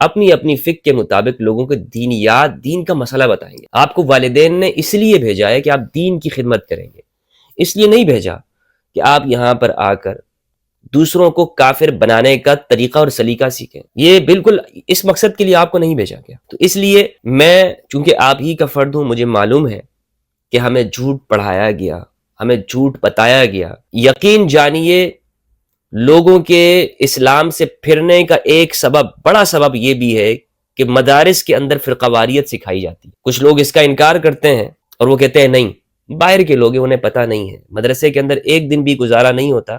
اپنی اپنی فکر کے مطابق لوگوں کو دین کا مسئلہ بتائیں گے. آپ کو والدین نے اس لیے بھیجا ہے کہ آپ دین کی خدمت کریں گے، اس لیے نہیں بھیجا کہ آپ یہاں پر آ کر دوسروں کو کافر بنانے کا طریقہ اور سلیقہ سیکھیں. یہ بالکل اس مقصد کے لیے آپ کو نہیں بھیجا گیا. تو اس لیے میں چونکہ آپ ہی کا فرد ہوں، مجھے معلوم ہے کہ ہمیں جھوٹ پڑھایا گیا، ہمیں جھوٹ بتایا گیا. یقین جانیے لوگوں کے اسلام سے پھرنے کا ایک بڑا سبب یہ بھی ہے کہ مدارس کے اندر فرقہ واریت سکھائی جاتی ہے. کچھ لوگ اس کا انکار کرتے ہیں اور وہ کہتے ہیں نہیں، باہر کے لوگ ہیں، انہیں پتہ نہیں ہے. مدرسے کے اندر ایک دن بھی گزارا نہیں ہوتا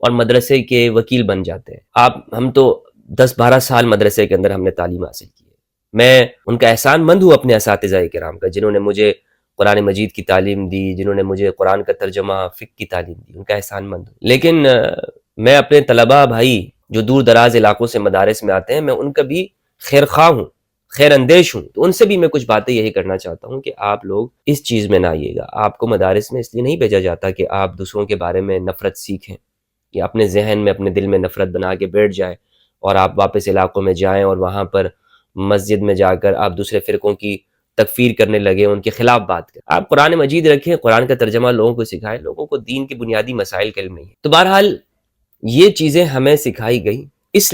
اور مدرسے کے وکیل بن جاتے ہیں. ہم تو 10-12 سال مدرسے کے اندر ہم نے تعلیم حاصل کی ہے. میں ان کا احسان مند ہوں اپنے اساتذہ کرام کا، جنہوں نے مجھے قرآن مجید کی تعلیم دی، جنہوں نے مجھے قرآن کا ترجمہ فقہ کی تعلیم دی، ان کا احسان مند ہوں. لیکن میں اپنے طلباء بھائی جو دور دراز علاقوں سے مدارس میں آتے ہیں، میں ان کا بھی خیر خواہ ہوں، خیر اندیش ہوں. تو ان سے بھی میں کچھ باتیں یہی کرنا چاہتا ہوں کہ آپ لوگ اس چیز میں نہ آئیے گا. آپ کو مدارس میں اس لیے نہیں بھیجا جاتا کہ آپ دوسروں کے بارے میں نفرت سیکھیں یا اپنے ذہن میں اپنے دل میں نفرت بنا کے بیٹھ جائیں اور آپ واپس علاقوں میں جائیں اور وہاں پر مسجد میں جا کر آپ دوسرے فرقوں کی تکفیر کرنے لگے، ان کے خلاف بات کریں. آپ قرآن مجید رکھیں، قرآن کا ترجمہ لوگوں کو سکھائیں، لوگوں کو دین کے بنیادی مسائل کا علم نہیں ہے. تو بہرحال یہ چیزیں ہمیں سکھائی گئی. اس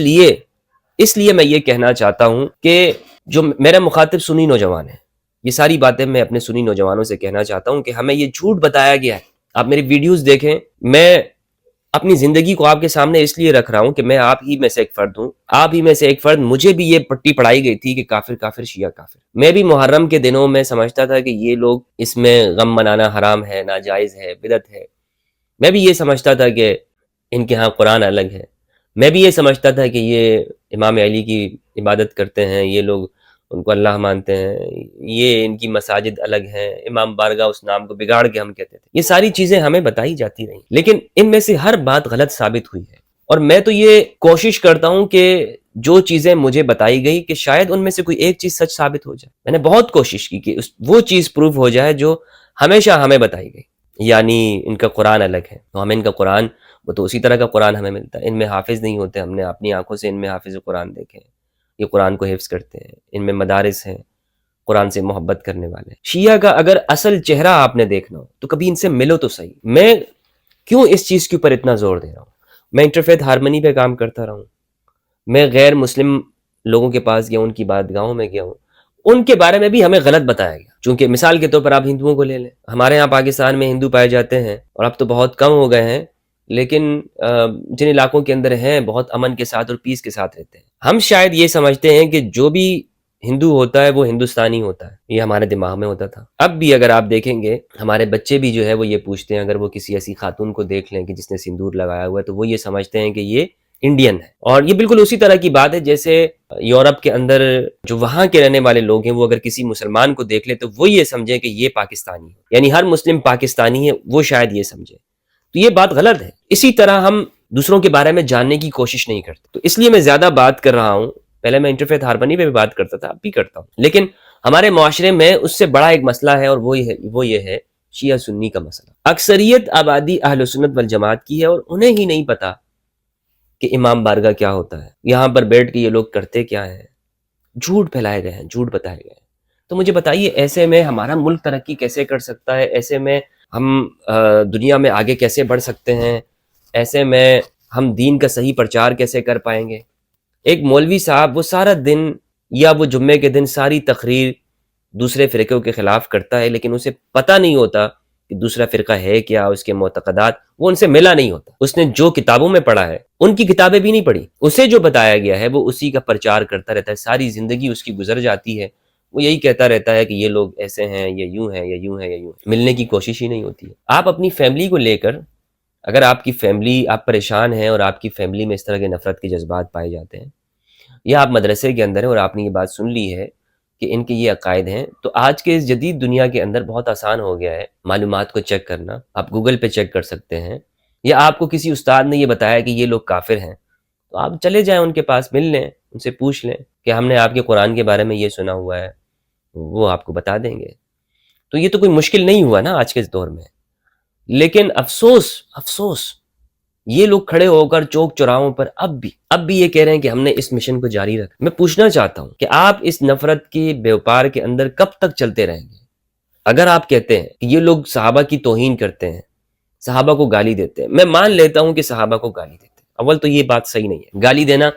لیے میں یہ کہنا چاہتا ہوں کہ جو میرا مخاطب سنی نوجوان ہے، یہ ساری باتیں میں اپنے سنی نوجوانوں سے کہنا چاہتا ہوں کہ ہمیں یہ جھوٹ بتایا گیا ہے. آپ میری ویڈیوز دیکھیں، میں اپنی زندگی کو آپ کے سامنے اس لیے رکھ رہا ہوں کہ میں آپ ہی میں سے ایک فرد ہوں، آپ ہی میں سے ایک فرد. مجھے بھی یہ پٹی پڑھائی گئی تھی کہ کافر کافر، شیعہ کافر. میں بھی محرم کے دنوں میں سمجھتا تھا کہ یہ لوگ اس میں غم منانا حرام ہے، ناجائز ہے، بدعت ہے. میں بھی یہ سمجھتا تھا کہ ان کے ہاں قرآن الگ ہے. میں بھی یہ سمجھتا تھا کہ یہ امام علی کی عبادت کرتے ہیں، یہ لوگ ان کو اللہ مانتے ہیں، یہ ان کی مساجد الگ ہیں، امام بارگاہ اس نام کو بگاڑ کے ہم کہتے تھے. یہ ساری چیزیں ہمیں بتائی جاتی رہیں، لیکن ان میں سے ہر بات غلط ثابت ہوئی ہے. اور میں تو یہ کوشش کرتا ہوں کہ جو چیزیں مجھے بتائی گئی کہ شاید ان میں سے کوئی ایک چیز سچ ثابت ہو جائے. میں نے بہت کوشش کی کہ وہ چیز پروف ہو جائے جو ہمیشہ ہمیں بتائی گئی. یعنی ان کا قرآن الگ ہے، تو ہمیں ان کا قرآن، وہ تو اسی طرح کا قرآن ہمیں ملتا ہے. ان میں حافظ نہیں ہوتے، ہم نے اپنی آنکھوں سے ان میں حافظ قرآن دیکھے ہیں. یہ قرآن کو حفظ کرتے ہیں، ان میں مدارس ہیں، قرآن سے محبت کرنے والے. شیعہ کا اگر اصل چہرہ آپ نے دیکھنا ہو تو کبھی ان سے ملو تو صحیح. میں کیوں اس چیز کے اوپر اتنا زور دے رہا ہوں؟ میں انٹرفیتھ ہارمنی پہ کام کرتا رہا ہوں، میں غیر مسلم لوگوں کے پاس گیا، ان کی باتگاہوں میں گیا ہوں، ان کے بارے میں بھی ہمیں غلط بتایا گیا. چونکہ مثال کے طور پر آپ ہندوؤں کو لے لیں، ہمارے یہاں پاکستان میں ہندو پائے جاتے ہیں اور اب تو بہت کم ہو گئے ہیں، لیکن جن علاقوں کے اندر ہیں بہت امن کے ساتھ اور پیس کے ساتھ رہتے ہیں. ہم شاید یہ سمجھتے ہیں کہ جو بھی ہندو ہوتا ہے وہ ہندوستانی ہوتا ہے، یہ ہمارے دماغ میں ہوتا تھا. اب بھی اگر آپ دیکھیں گے ہمارے بچے بھی جو ہے وہ یہ پوچھتے ہیں، اگر وہ کسی ایسی خاتون کو دیکھ لیں کہ جس نے سندور لگایا ہوا ہے تو وہ یہ سمجھتے ہیں کہ یہ انڈین ہے. اور یہ بالکل اسی طرح کی بات ہے جیسے یورپ کے اندر جو وہاں کے رہنے والے لوگ ہیں وہ اگر کسی مسلمان کو دیکھ لیں تو وہ یہ سمجھیں کہ یہ پاکستانی ہے، یعنی ہر مسلم پاکستانی ہے، وہ شاید یہ سمجھے. تو یہ بات غلط ہے. اسی طرح ہم دوسروں کے بارے میں جاننے کی کوشش نہیں کرتے. تو اس لیے میں زیادہ بات کر رہا ہوں. پہلے میں انٹرفیتھ ہارمنی پہ بھی بات کرتا تھا، اب بھی کرتا ہوں، لیکن ہمارے معاشرے میں اس سے بڑا ایک مسئلہ ہے اور وہ یہ ہے شیعہ سنی کا مسئلہ. اکثریت آبادی اہل سنت والجماعت کی ہے اور انہیں ہی نہیں پتا کہ امام بارگاہ کیا ہوتا ہے، یہاں پر بیٹھ کے یہ لوگ کرتے کیا ہیں. جھوٹ پھیلائے گئے ہیں، جھوٹ بتائے گئے ہیں. تو مجھے بتائیے ایسے میں ہمارا ملک ترقی کیسے کر سکتا ہے؟ ایسے میں ہم دنیا میں آگے کیسے بڑھ سکتے ہیں؟ ایسے میں ہم دین کا صحیح پرچار کیسے کر پائیں گے؟ ایک مولوی صاحب وہ سارا دن یا وہ جمعے کے دن ساری تقریر دوسرے فرقوں کے خلاف کرتا ہے، لیکن اسے پتہ نہیں ہوتا کہ دوسرا فرقہ ہے کیا، اس کے معتقدات، وہ ان سے ملا نہیں ہوتا. اس نے جو کتابوں میں پڑھا ہے ان کی کتابیں بھی نہیں پڑھی، اسے جو بتایا گیا ہے وہ اسی کا پرچار کرتا رہتا ہے. ساری زندگی اس کی گزر جاتی ہے، وہ یہی کہتا رہتا ہے کہ یہ لوگ ایسے ہیں، یہ یوں ہیں، یہ یوں ہیں، یہ یوں ہیں. ملنے کی کوشش ہی نہیں ہوتی ہے. آپ اپنی فیملی کو لے کر، اگر آپ کی فیملی، آپ پریشان ہیں اور آپ کی فیملی میں اس طرح کے نفرت کے جذبات پائے جاتے ہیں، یا آپ مدرسے کے اندر ہیں اور آپ نے یہ بات سن لی ہے کہ ان کے یہ عقائد ہیں، تو آج کے اس جدید دنیا کے اندر بہت آسان ہو گیا ہے معلومات کو چیک کرنا. آپ گوگل پہ چیک کر سکتے ہیں، یا آپ کو کسی استاد نے یہ بتایا کہ یہ لوگ کافر ہیں تو آپ چلے جائیں ان کے پاس، مل لیں، ان سے پوچھ لیں کہ ہم نے آپ کے قرآن کے بارے میں یہ سنا ہوا ہے، وہ آپ کو بتا دیں گے. تو یہ تو کوئی مشکل نہیں ہوا نا آج کے دور میں. لیکن افسوس یہ لوگ کھڑے ہو کر چوک چوراہوں پر اب بھی یہ کہہ رہے ہیں کہ ہم نے اس مشن کو جاری رکھا۔ میں پوچھنا چاہتا ہوں کہ آپ اس نفرت کے بیوپار کے اندر کب تک چلتے رہیں گے؟ اگر آپ کہتے ہیں کہ یہ لوگ صحابہ کی توہین کرتے ہیں، صحابہ کو گالی دیتے ہیں، میں مان لیتا ہوں کہ صحابہ کو گالی دیتے ہیں، اول تو یہ بات صحیح نہیں ہے، گالی دینا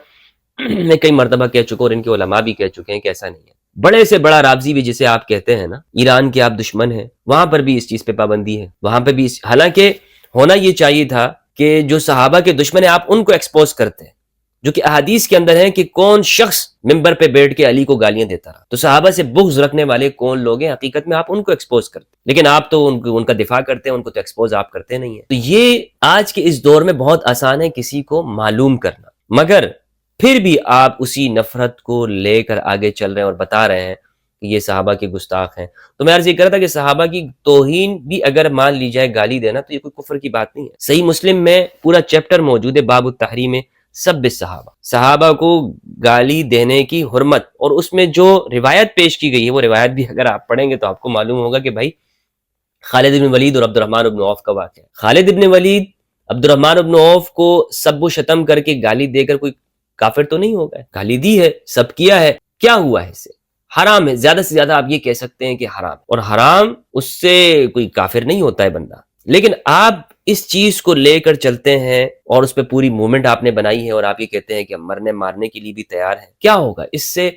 میں کئی مرتبہ کہہ چکا اور ان کے علماء بھی کہہ چکے ہیں کہ ایسا نہیں ہے۔ بڑے سے بڑا رافضی بھی جسے آپ کہتے ہیں نا، ایران کے آپ دشمن ہیں، وہاں پر بھی اس چیز پہ پابندی ہے، وہاں پہ بھی حالانکہ ہونا یہ چاہیے تھا کہ جو صحابہ کے دشمن ہیں آپ ان کو ایکسپوز کرتے ہیں، جو کہ احادیث کے اندر ہے کہ کون شخص ممبر پہ بیٹھ کے علی کو گالیاں دیتا رہا، تو صحابہ سے بغض رکھنے والے کون لوگ ہیں، حقیقت میں آپ ان کو ایکسپوز کرتے ہیں، لیکن آپ تو ان کا دفاع کرتے ہیں، ان کو تو ایکسپوز آپ کرتے نہیں ہیں۔ تو یہ آج کے اس دور میں بہت آسان ہے کسی کو معلوم کرنا، مگر پھر بھی آپ اسی نفرت کو لے کر آگے چل رہے ہیں اور بتا رہے ہیں کہ یہ صحابہ کے گستاخ ہیں۔ تو میں عرض یہ کر رہا تھا کہ صحابہ کی توہین بھی اگر مان لی جائے، گالی دینا، تو یہ کوئی کفر کی بات نہیں ہے۔ صحیح مسلم میں پورا چیپٹر موجود ہے، باب التحریم سب الصحابہ، صحابہ کو گالی دینے کی حرمت، اور اس میں جو روایت پیش کی گئی ہے وہ روایت بھی اگر آپ پڑھیں گے تو آپ کو معلوم ہوگا کہ بھائی خالد بن ولید اور عبد الرحمن بن عوف کا واقعہ ہے۔ خالد بن ولید عبد الرحمن بن عوف کو سب و شتم کر کے گالی دے کر کوئی کافر تو نہیں ہو گئے، گالی دی ہے، سب کیا ہے، کیا ہوا ہے؟ اس سے حرام ہے، زیادہ سے زیادہ آپ یہ کہہ سکتے ہیں کہ حرام، اور حرام اس سے کوئی کافر نہیں ہوتا ہے بندہ، لیکن آپ اس چیز کو لے کر چلتے ہیں اور اس پہ پوری موومنٹ آپ نے بنائی ہے اور آپ یہ کہتے ہیں کہ ہم مرنے مارنے کے لیے بھی تیار ہیں۔ کیا ہوگا اس سے؟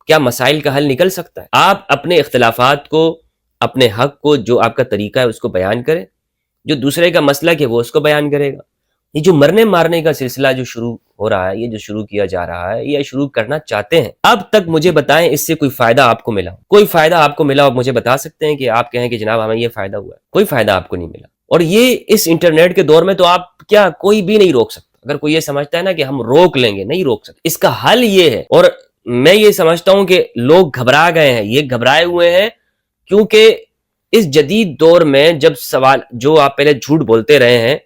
کیا مسائل کا حل نکل سکتا ہے؟ آپ اپنے اختلافات کو، اپنے حق کو، جو آپ کا طریقہ ہے اس کو بیان کریں، جو دوسرے کا مسلک ہے وہ اس کو بیان کرے گا۔ یہ جو مرنے مارنے کا سلسلہ جو شروع ہو رہا ہے، یہ جو شروع کیا جا رہا ہے یا شروع کرنا چاہتے ہیں، اب تک مجھے بتائیں اس سے کوئی فائدہ آپ کو ملا؟ کوئی فائدہ آپ کو ملا؟ آپ مجھے بتا سکتے ہیں کہ آپ کہیں کہ جناب ہمیں یہ فائدہ ہوا ہے؟ کوئی فائدہ آپ کو نہیں ملا۔ اور یہ اس انٹرنیٹ کے دور میں تو آپ کیا کوئی بھی نہیں روک سکتا۔ اگر کوئی یہ سمجھتا ہے نا کہ ہم روک لیں گے، نہیں روک سکتے۔ اس کا حل یہ ہے، اور میں یہ سمجھتا ہوں کہ لوگ گھبرا گئے ہیں، یہ گھبرائے ہوئے ہیں کیونکہ اس جدید دور میں جب سوال جو آپ پہلے جھوٹ بولتے رہے ہیں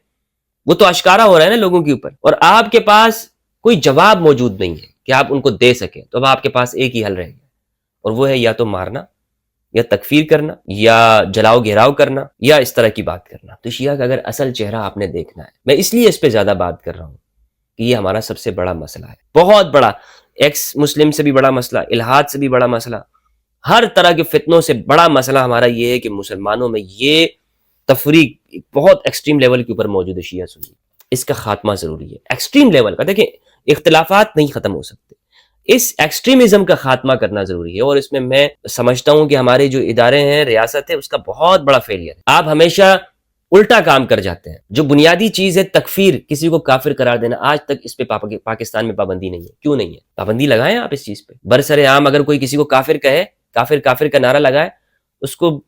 وہ تو اشکارا ہو رہا ہے نا لوگوں کے اوپر، اور آپ کے پاس کوئی جواب موجود نہیں ہے کہ آپ ان کو دے سکیں، تو اب آپ کے پاس ایک ہی حل رہ گیا، اور وہ ہے یا تو مارنا، یا تکفیر کرنا، یا جلاؤ گھیراؤ کرنا، یا اس طرح کی بات کرنا۔ تو شیعہ کا اگر اصل چہرہ آپ نے دیکھنا ہے، میں اس لیے اس پہ زیادہ بات کر رہا ہوں کہ یہ ہمارا سب سے بڑا مسئلہ ہے، بہت بڑا، ایکس مسلم سے بھی بڑا مسئلہ، الحاد سے بھی بڑا مسئلہ، ہر طرح کے فتنوں سے بڑا مسئلہ ہمارا یہ ہے کہ مسلمانوں میں یہ تفریق بہت ایکسٹریم لیول کے اوپر موجود ہے، شیعہ سنی، اس کا خاتمہ ضروری ہے، ایکسٹریم لیول کا۔ دیکھیں اختلافات نہیں ختم ہو سکتے، اس ایکسٹریمزم کا خاتمہ کرنا ضروری ہے، اور اس میں سمجھتا ہوں کہ ہمارے جو ادارے ہیں، ریاست ہے، اس کا بہت بڑا فیلئر ہے۔ آپ ہمیشہ الٹا کام کر جاتے ہیں۔ جو بنیادی چیز ہے تکفیر، کسی کو کافر قرار دینا، آج تک اس پہ پاکستان میں پابندی نہیں ہے۔ کیوں نہیں ہے؟ پابندی لگائیں آپ اس چیز پہ، برسر عام اگر کوئی کسی کو کافر کہے، کافر کافر کا نعرہ لگائے، اس کو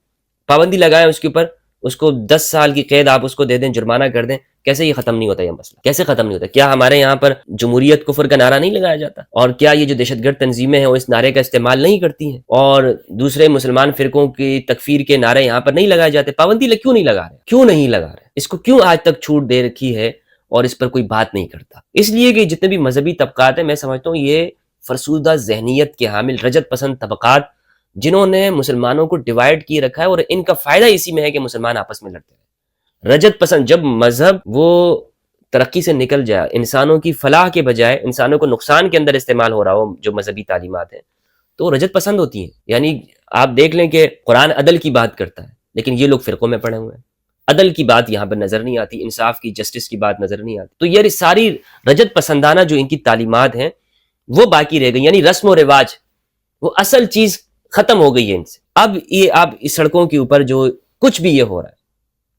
پابندی لگائیں، اس کے اوپر اس کو 10 سال کی قید آپ اس کو دے دیں، جرمانہ کر دیں، کیسے یہ ختم نہیں ہوتا یہ مسئلہ؟ کیسے ختم نہیں ہوتا؟ کیا ہمارے یہاں پر جمہوریت کفر کا نعرہ نہیں لگایا جاتا؟ اور کیا یہ جو دہشت گرد تنظیمیں ہیں وہ اس نعرے کا استعمال نہیں کرتی ہیں؟ اور دوسرے مسلمان فرقوں کی تکفیر کے نعرے یہاں پر نہیں لگائے جاتے؟ پابندی کیوں نہیں لگا رہے؟ کیوں نہیں لگا رہے؟ اس کو کیوں آج تک چھوٹ دے رکھی ہے اور اس پر کوئی بات نہیں کرتا؟ اس لیے کہ جتنے بھی مذہبی طبقات ہیں، میں سمجھتا ہوں یہ فرسودہ ذہنیت کے حامل رجت پسند طبقات، جنہوں نے مسلمانوں کو ڈیوائیڈ کیے رکھا ہے، اور ان کا فائدہ اسی میں ہے کہ مسلمان آپس میں لڑتے ہیں۔ رجت پسند، جب مذہب وہ ترقی سے نکل جائے، انسانوں کی فلاح کے بجائے انسانوں کو نقصان کے اندر استعمال ہو رہا ہو جو مذہبی تعلیمات ہیں، تو رجت پسند ہوتی ہیں۔ یعنی آپ دیکھ لیں کہ قرآن عدل کی بات کرتا ہے، لیکن یہ لوگ فرقوں میں پڑے ہوئے ہیں، عدل کی بات یہاں پر نظر نہیں آتی، انصاف کی، جسٹس کی بات نظر نہیں آتی۔ تو یہ ساری رجت پسندانہ جو ان کی تعلیمات ہیں وہ باقی رہ گئی، یعنی رسم و رواج، وہ اصل چیز ختم ہو گئی ہے ان سے۔ اب یہ آپ اس سڑکوں کے اوپر جو کچھ بھی یہ ہو رہا ہے،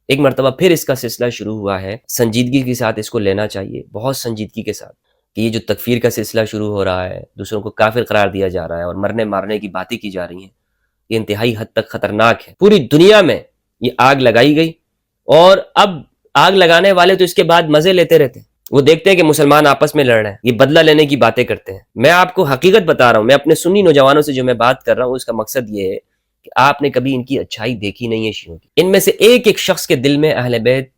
ایک مرتبہ پھر اس کا سلسلہ شروع ہوا ہے، سنجیدگی کے ساتھ اس کو لینا چاہیے، بہت سنجیدگی کے ساتھ، کہ یہ جو تکفیر کا سلسلہ شروع ہو رہا ہے، دوسروں کو کافر قرار دیا جا رہا ہے اور مرنے مارنے کی باتیں کی جا رہی ہیں، یہ انتہائی حد تک خطرناک ہے۔ پوری دنیا میں یہ آگ لگائی گئی، اور اب آگ لگانے والے تو اس کے بعد مزے لیتے رہتے ہیں، وہ دیکھتے ہیں کہ مسلمان آپس میں لڑ رہے ہیں، یہ بدلہ لینے کی باتیں کرتے ہیں۔ میں آپ کو حقیقت بتا رہا ہوں، میں اپنے سنی نوجوانوں سے جو میں بات کر رہا ہوں، اس کا مقصد یہ ہے کہ آپ نے کبھی ان کی اچھائی دیکھی نہیں ہے شیعوں کی۔ ان میں سے ایک ایک شخص کے دل میں اہل بیت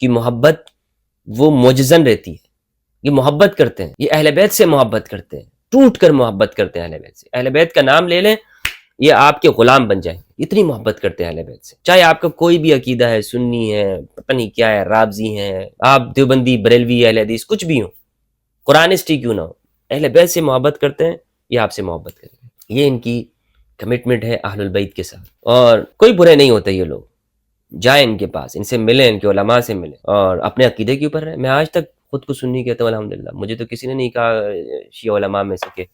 کی محبت وہ معجزن رہتی ہے، یہ محبت کرتے ہیں، یہ اہل بیت سے محبت کرتے ہیں، ٹوٹ کر محبت کرتے ہیں اہل بیت سے۔ اہل بیت کا نام لے لیں، یہ آپ کے غلام بن جائیں، اتنی محبت کرتے ہیں اہل بیت سے، چاہے آپ کا کوئی بھی عقیدہ ہے، سنی ہے، پتہ نہیں کیا ہے، رافضی ہیں آپ، دیوبندی، بریلوی، اہل حدیث، کچھ بھی ہو، قرآنسٹ ہی کیوں نہ ہو، اہل بیت سے محبت کرتے ہیں، یہ آپ سے محبت کریں گے۔ یہ ان کی کمٹمنٹ ہے اہل البیت کے ساتھ، اور کوئی برے نہیں ہوتے یہ لوگ، جائیں ان کے پاس، ان سے ملیں، ان کے علماء سے ملیں اور اپنے عقیدے کے اوپر رہیں۔ میں آج تک خود کو سنی کہتا ہوں الحمدللہ، مجھے تو کسی نے نہیں کہا شیعہ علماء میں سے کہ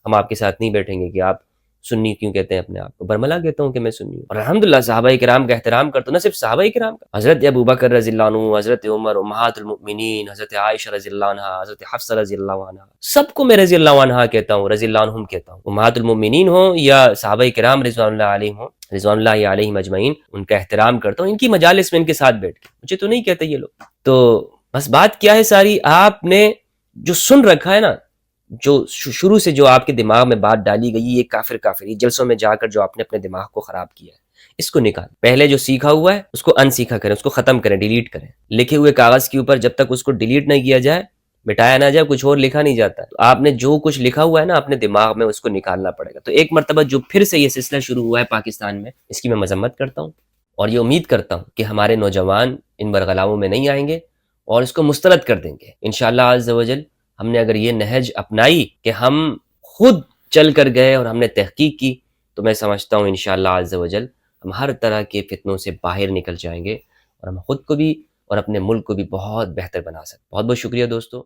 ہم آپ کے ساتھ نہیں بیٹھیں گے کہ آپ سنی کیوں کہتے ہیں اپنے آپ کو، برملا کہتا ہوں کہ میں سنی ہوں، اور الحمدللہ صحابہ کرام کا احترام کرتا ہوں، نہ صرف صحابہ کرام کا، حضرت ابو بکر رضی اللہ عنہ، حضرت عمر، امہات المؤمنین، حضرت عائشہ رضی اللہ عنہ، حضرت حفصہ رضی اللہ عنہ، سب کو میں رضی اللہ عنہ کہتا ہوں، رضی اللہ عنہم کہتا ہوں، امہات المؤمنین ہوں یا صحابہ کرام رضوان اللہ علیہم ہوں، رضوان اللہ علیہم اجمعین، ان کا احترام کرتا ہوں، ان کی مجالس میں ان کے ساتھ بیٹھ کے، مجھے تو نہیں کہتے یہ لوگ۔ تو بس بات کیا ہے ساری، آپ نے جو سن رکھا ہے نا، جو شروع سے جو آپ کے دماغ میں بات ڈالی گئی، یہ کافر کافر، یہ جلسوں میں جا کر جو آپ نے اپنے دماغ کو خراب کیا ہے، اس کو نکال، پہلے جو سیکھا ہوا ہے اس کو ان سیکھا کریں، اس کو ختم کریں، ڈیلیٹ کریں، لکھے ہوئے کاغذ کے اوپر جب تک اس کو ڈیلیٹ نہیں کیا جائے، مٹایا نہ جائے، کچھ اور لکھا نہیں جاتا، تو آپ نے جو کچھ لکھا ہوا ہے نا اپنے دماغ میں، اس کو نکالنا پڑے گا۔ تو ایک مرتبہ جو پھر سے یہ سلسلہ شروع ہوا ہے پاکستان میں، اس کی میں مذمت کرتا ہوں، اور یہ امید کرتا ہوں کہ ہمارے نوجوان ان برغلاؤں میں نہیں آئیں گے اور اس کو مسترد کر دیں گے انشاءاللہ عز و جل۔ ہم نے اگر یہ نہج اپنائی کہ ہم خود چل کر گئے اور ہم نے تحقیق کی، تو میں سمجھتا ہوں انشاءاللہ عز و جل ہم ہر طرح کے فتنوں سے باہر نکل جائیں گے، اور ہم خود کو بھی اور اپنے ملک کو بھی بہت بہتر بنا سکتے ہیں۔ بہت بہت شکریہ دوستو۔